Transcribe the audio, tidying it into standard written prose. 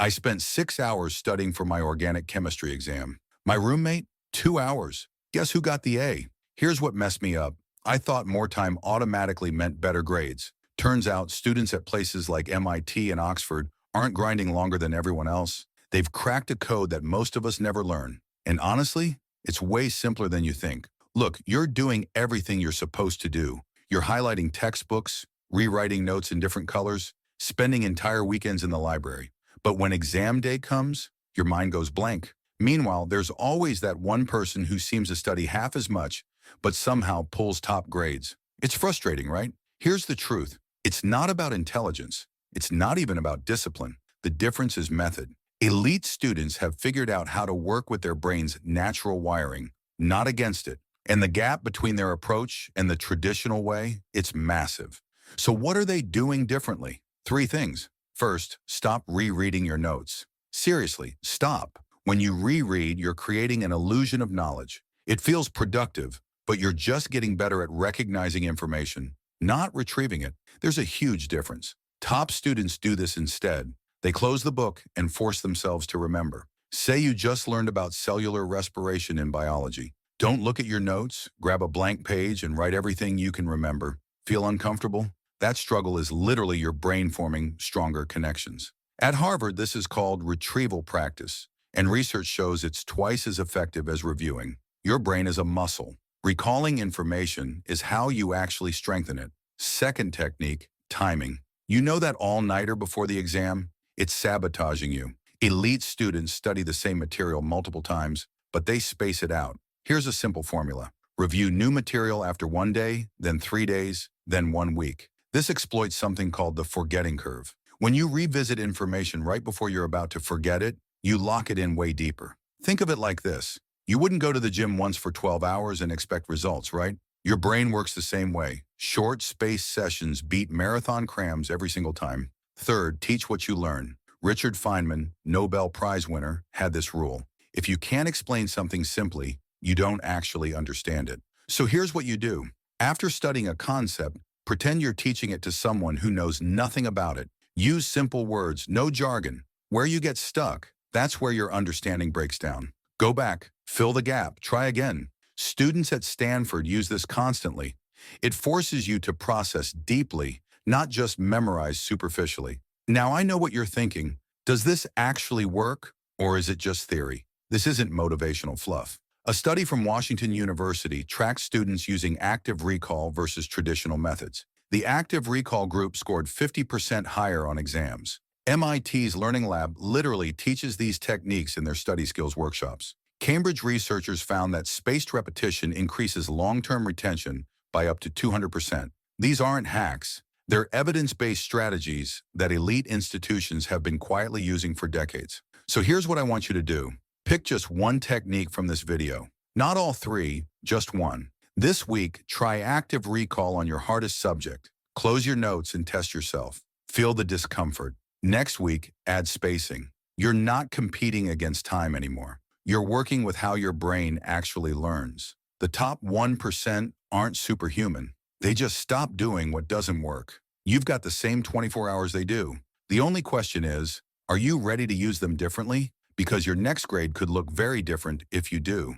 I spent 6 hours studying for my organic chemistry exam. My roommate, 2 hours. Guess who got the A? Here's what messed me up. I thought more time automatically meant better grades. Turns out students at places like MIT and Oxford aren't grinding longer than everyone else. They've cracked a code that most of us never learn. And honestly, it's way simpler than you think. Look, you're doing everything you're supposed to do. You're highlighting textbooks, rewriting notes in different colors, spending entire weekends in the library. But when exam day comes, your mind goes blank. Meanwhile, there's always that one person who seems to study half as much, but somehow pulls top grades. It's frustrating, right? Here's the truth. It's not about intelligence. It's not even about discipline. The difference is method. Elite students have figured out how to work with their brain's natural wiring, not against it. And the gap between their approach and the traditional way, it's massive. So what are they doing differently? Three things. First, stop rereading your notes. Seriously, stop. When you reread, you're creating an illusion of knowledge. It feels productive, but you're just getting better at recognizing information, not retrieving it. There's a huge difference. Top students do this instead. They close the book and force themselves to remember. Say you just learned about cellular respiration in biology. Don't look at your notes, grab a blank page and write everything you can remember. Feel uncomfortable? That struggle is literally your brain forming stronger connections. At Harvard, this is called retrieval practice, and research shows it's twice as effective as reviewing. Your brain is a muscle. Recalling information is how you actually strengthen it. Second technique, timing. You know that all-nighter before the exam? It's sabotaging you. Elite students study the same material multiple times, but they space it out. Here's a simple formula. Review new material after 1 day, then 3 days, then 1 week. This exploits something called the forgetting curve. When you revisit information right before you're about to forget it, you lock it in way deeper. Think of it like this. You wouldn't go to the gym once for 12 hours and expect results, right? Your brain works the same way. Short, spaced sessions beat marathon crams every single time. Third, teach what you learn. Richard Feynman, Nobel Prize winner, had this rule. If you can't explain something simply, you don't actually understand it. So here's what you do. After studying a concept, pretend you're teaching it to someone who knows nothing about it. Use simple words, no jargon. Where you get stuck, that's where your understanding breaks down. Go back, fill the gap, try again. Students at Stanford use this constantly. It forces you to process deeply, not just memorize superficially. Now I know what you're thinking. Does this actually work, or is it just theory? This isn't motivational fluff. A study from Washington University tracked students using active recall versus traditional methods. The active recall group scored 50% higher on exams. MIT's Learning Lab literally teaches these techniques in their study skills workshops. Cambridge researchers found that spaced repetition increases long-term retention by up to 200%. These aren't hacks. They're evidence-based strategies that elite institutions have been quietly using for decades. So here's what I want you to do. Pick just one technique from this video. Not all three, just one. This week, try active recall on your hardest subject. Close your notes and test yourself. Feel the discomfort. Next week, add spacing. You're not competing against time anymore. You're working with how your brain actually learns. The top 1% aren't superhuman. They just stop doing what doesn't work. You've got the same 24 hours they do. The only question is, are you ready to use them differently? Because your next grade could look very different if you do.